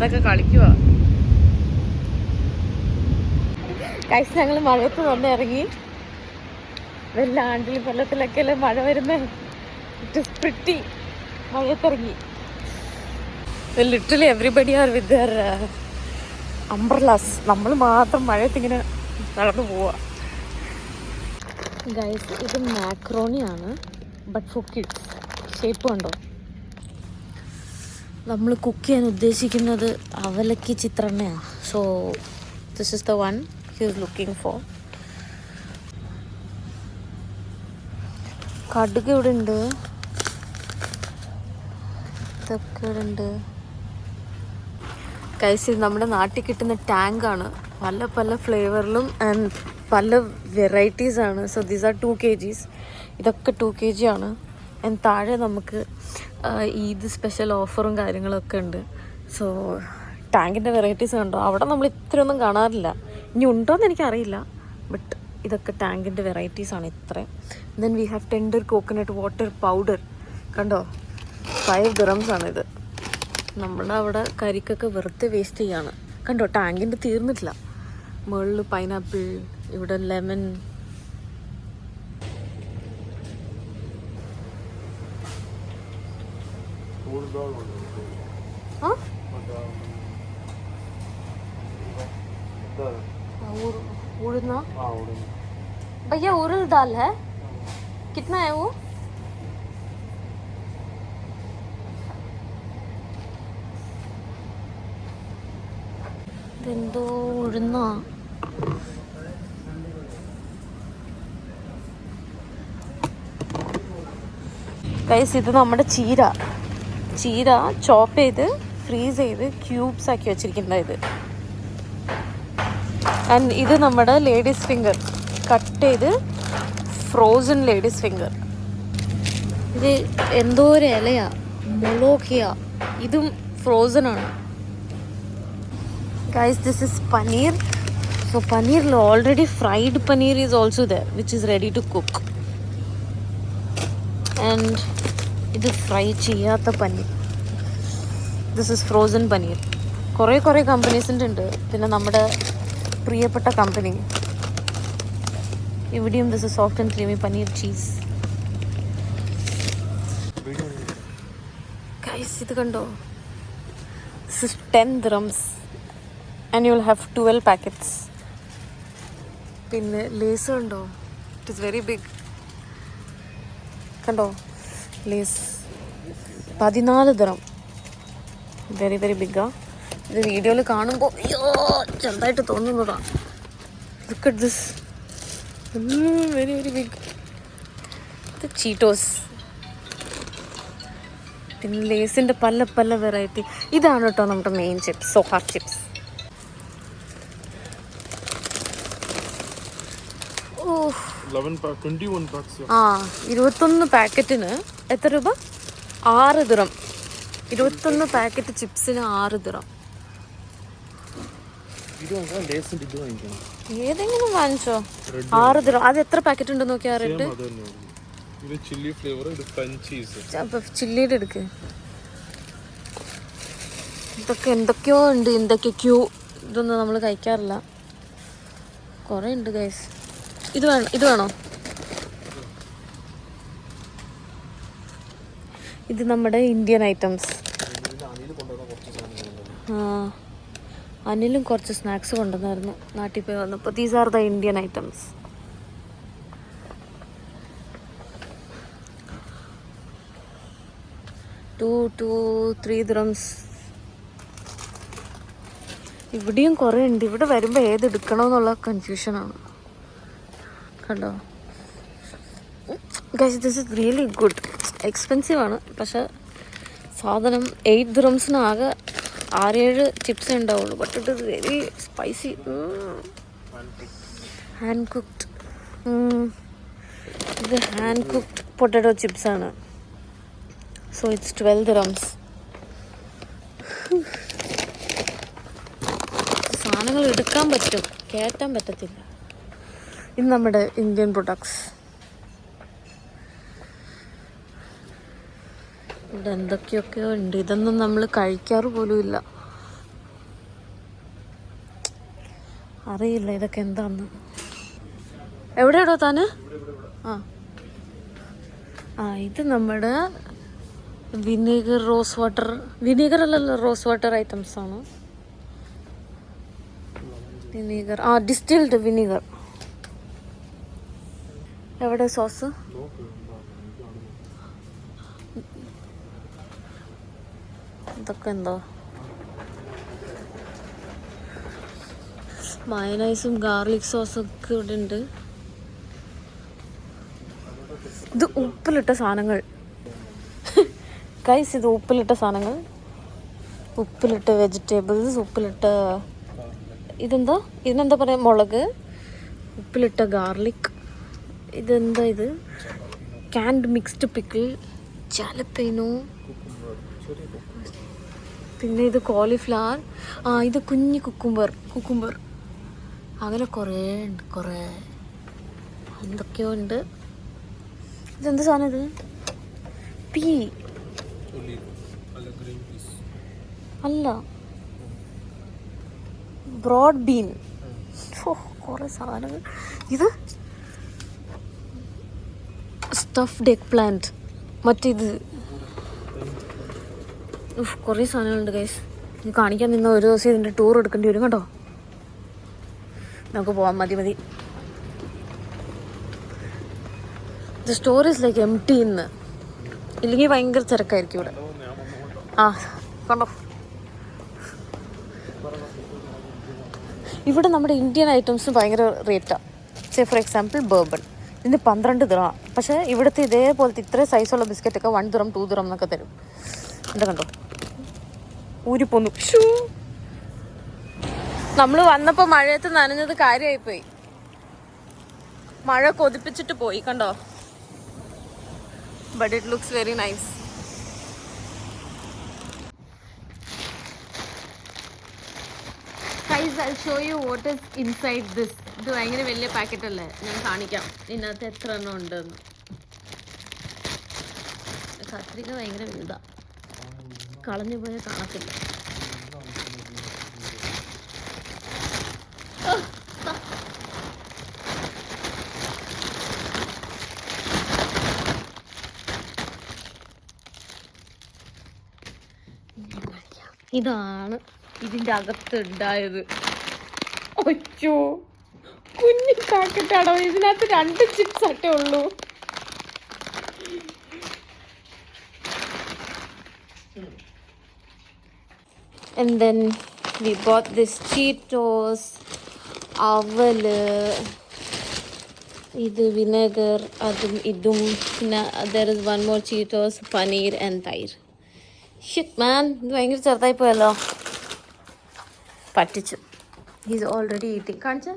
പിള്ളേരൊക്കെ കളിക്കുക. കഴിച്ച് ഞങ്ങൾ മഴയത്ത് തന്നെ ഇറങ്ങി. വല്ല ആണ്ടിലും കൊല്ലത്തിലൊക്കെ അല്ലേ മഴ വരുന്നേ. It is pretty. മഴയത്തിറങ്ങി. Literally everybody are with their umbrellas. നമ്മൾ മാത്രം മഴയത്തിങ്ങനെ നടന്നു പോവാ. ഗൈസ്, ഇത് മാക്രോണിയാണ്, ബട്ട് ഫോർ കിഡ്സ്. ഷേപ്പ് കണ്ടോ? നമ്മൾ കുക്ക് ചെയ്യാൻ ഉദ്ദേശിക്കുന്നത് അവലക്കി ചിത്രണ്ണയാണ്. So this is the one he is looking for. കടുക് ഇവിടെ ഉണ്ട്, ഇതൊക്കെ ഇവിടെ ഉണ്ട്. ഗൈസ്, ഇത് നമ്മുടെ നാട്ടിൽ കിട്ടുന്ന ടാങ്കാണ്. പല പല ഫ്ലേവറിലും ആൻഡ് പല വെറൈറ്റീസാണ്. So these are 2 kgs. ഇതൊക്കെ 2 kg ആണ്. ആൻഡ് താഴെ നമുക്ക് ഈദ് സ്പെഷ്യൽ ഓഫറും കാര്യങ്ങളൊക്കെ ഉണ്ട്. സോ ടാങ്കിൻ്റെ വെറൈറ്റീസ് കണ്ടോ? അവിടെ നമ്മൾ ഇത്രയൊന്നും കാണാറില്ല. ഇനി ഉണ്ടോയെന്ന് എനിക്കറിയില്ല, ബട്ട് ഇതൊക്കെ ടാങ്കിൻ്റെ വെറൈറ്റീസാണ് ഇത്രയും. Then we have tender coconut water powder. കണ്ടോ? 5 dirhams ആണിത്. നമ്മുടെ അവിടെ കരിക്കൊക്കെ വെറുതെ വേസ്റ്റ് ചെയ്യാണ്. കണ്ടോ? ടാങ്കിൻ്റെ തീർന്നിട്ടില്ല. മുകളിൽ പൈനാപ്പിൾ, ഇവിടെ ലെമൺ. उड़ना भैया उड़द दाल है, कितना है वो? എന്തോ ഉഴുന്ന. ഗൈസ്, ഇത് നമ്മുടെ ചീര ചോപ്പ് ചെയ്ത് ഫ്രീസ് ചെയ്ത് ക്യൂബ്സ് ആക്കി വെച്ചിരിക്കുന്നത് ഇത്. ആൻഡ് ഇത് നമ്മുടെ ലേഡീസ് ഫിംഗർ കട്ട് ചെയ്ത് ഫ്രോസൺ ലേഡീസ് ഫിംഗർ. ഇത് എന്തോ ഒരു ഇലയാ, മൊളോക്കിയ. ഇതും ഫ്രോസൺ ആണ്. Guys, this is paneer. So paneer already fried paneer is also there, which is ready to cook. And ഇത് ഫ്രൈ ചെയ്യാത്ത paneer. This is frozen paneer. കുറേ കമ്പനീസിൻ്റെ ഉണ്ട്. പിന്നെ നമ്മുടെ പ്രിയപ്പെട്ട കമ്പനി ഇവിടെയും this is soft and creamy paneer cheese. Guys, ഇത് കണ്ടോ? This is 10 dirhams. And you will have 12 packets. പിന്നെ ലേസ് ഉണ്ടോ? It is very big. കണ്ടോ? Lay's 14 dirham. വെരി വെരി ബിഗാ. ഇത് വീഡിയോയിൽ കാണുമ്പോൾ അയ്യോ ചെറുതായിട്ട് തോന്നുന്നതാണ്. Look at this, very very big. ഇത് ചീറ്റോസ്. പിന്നെ ലേസിൻ്റെ പല പല വെറൈറ്റി. ഇതാണ് കേട്ടോ നമ്മുടെ മെയിൻ ചിപ്സ്, സോഹാർ ചിപ്സ്. 21 പാക്കറ്റിന് എത്ര രൂപ? 6 dirham. 21 packet ചിപ്സിന് 6 dirham. ഏതെങ്കിലും വാങ്ങിച്ചോ? 6 dirham. അത് എത്ര പാക്കറ്റ് ഉണ്ടെന്ന് നോക്കിയാ റെഡ്. ചില്ലിയുടെ എടുക്ക്. ഇതൊക്കെ എന്തൊക്കെയോ ഉണ്ട്, എന്തൊക്കെയോ. ഇതൊന്നും നമ്മൾ കഴിക്കാറില്ല. കുറേ ഉണ്ട് ഗൈസ്. ഇത് വേണോ? ഇത് നമ്മുടെ ഇന്ത്യൻ ഐറ്റംസ്. അനിലും കുറച്ച് സ്നാക്സ് കൊണ്ടുവന്നായിരുന്നു നാട്ടിൽ പോയി വന്നപ്പോൾ. These are the Indian items. To 3 dirhams. ഇവിടെയും കുറേ ഉണ്ട്. ഇവിടെ വരുമ്പോൾ ഏതെടുക്കണമെന്നുള്ള കൺഫ്യൂഷനാണ്. കണ്ടോ? Guys, this is really good. Expensive ആണ്, പക്ഷെ സാധനം 8 dirhams ആകെ 6-7 ചിപ്സേ ഉണ്ടാവുള്ളൂ. But it is very spicy. Hand cooked. ഇത് ഹാൻഡ് കുക്ക്ഡ് പൊട്ടറ്റോ ചിപ്സാണ്. So it's 12 dirhams. സാധനങ്ങൾ എടുക്കാൻ പറ്റും, കയറ്റാൻ പറ്റത്തില്ല. ഇത് നമ്മുടെ ഇന്ത്യൻ പ്രൊഡക്ട്സ്. ഇവിടെ എന്തൊക്കെയൊക്കെയോ ഉണ്ട്. ഇതൊന്നും നമ്മൾ കഴിക്കാറ് പോലും ഇല്ല. അറിയില്ല ഇതൊക്കെ എന്താന്ന്. എവിടെയാടോ താന്? ഇത് നമ്മുടെ വിനീഗർ റോസ് വാട്ടർ, വിനീഗർ അല്ലല്ലോ, റോസ് വാട്ടർ ഐറ്റംസ് ആണ്. Vinegar, distilled vinegar. എവിടെ സോസ്? ഇതൊക്കെ എന്തോ മയനൈസും ഗാർലിക് സോസും ഒക്കെ ഇവിടെ ഉണ്ട്. ഇത് ഉപ്പിലിട്ട സാധനങ്ങൾ ഗൈസ്, ഇത് ഉപ്പിലിട്ട സാധനങ്ങൾ, ഉപ്പിലിട്ട വെജിറ്റബിൾസ്, ഉപ്പിലിട്ട ഇതിനെന്താ പറയുക, മുളക്, ഉപ്പിലിട്ട ഗാർലിക്. ഇതെന്താ ഇത്? ക്യാൻഡ് മിക്സ്ഡ് പിക്കിൾ, ജാലപ്പേനോ, പിന്നെ ഇത് കോളിഫ്ലവർ, ഇത് കുഞ്ഞ് കുക്കുംബർ. അങ്ങനെ കുറേ ഉണ്ട്, കുറേ എന്തൊക്കെയോ ഉണ്ട്. ഇതെന്ത് സാധനം ഇത്? പീ അല്ല, ബ്രോഡ് ബീൻ. കുറേ സാധനങ്ങൾ. ഇത് സ്റ്റഫ്ഡ് എഗ് പ്ലാന്റ്. മറ്റേത് കുറേ സാധനങ്ങളുണ്ട് ഗൈസ്. ഇത് കാണിക്കാൻ നിന്ന് ഒരു ദിവസം ഇതിൻ്റെ ടൂർ എടുക്കേണ്ടി വരും കേട്ടോ. നമുക്ക് പോവാം, മതി. The store is like empty ഇന്ന്, ഇല്ലെങ്കിൽ ഭയങ്കര തിരക്കായിരിക്കും ഇവിടെ. കണ്ടോ, ഇവിടെ നമ്മുടെ ഇന്ത്യൻ ഐറ്റംസ് ഭയങ്കര റേറ്റാണ്. ഫോർ എക്സാമ്പിൾ ബേർബൺ, ഇതിന് 12 ദിർഹം. പക്ഷേ ഇവിടുത്തെ ഇതേപോലത്തെ ഇത്രയും സൈസുള്ള ബിസ്ക്കറ്റൊക്കെ 1 ദിർഹം 2 ദിർഹം എന്നൊക്കെ തരും. എന്താ കണ്ടോ, ഊരിപ്പോന്നു. നമ്മൾ വന്നപ്പോൾ മഴയത്ത് നനഞ്ഞത് കാര്യമായിപ്പോയി. മഴ കൊതിപ്പിച്ചിട്ട് പോയി, കണ്ടോ. But it looks very nice. Guys, I show you what is inside this. ഇത് ഭയങ്കര വലിയ പാക്കറ്റ് അല്ലേ, ഞാൻ കാണിക്കാം ഇതിനകത്ത് എത്ര എണ്ണം ഉണ്ടെന്ന്. കത്രിക ഭയങ്കര വലുതാ, കളഞ്ഞു പോയ കാണത്തില്ല. ഇതാണ് ഇതിൻ്റെ അകത്ത് ഉണ്ടായത്. ഒച്ചോ, കുഞ്ഞു പാക്കറ്റാണോ? ഇതിനകത്ത് 2 ചിപ്സ് ഒറ്റേ ഉള്ളൂ. And then we bought this Cheetos, അവല്, ഇത് വിനെഗർ, ഇതും പിന്നെ there is one more Cheetos, paneer and തൈര്. ഷിറ്റ് മാൻ, ഇത് ഭയങ്കര ചെറുതായി പോയല്ലോ. പറ്റിച്ചു. He's already eating. കാണിച്ച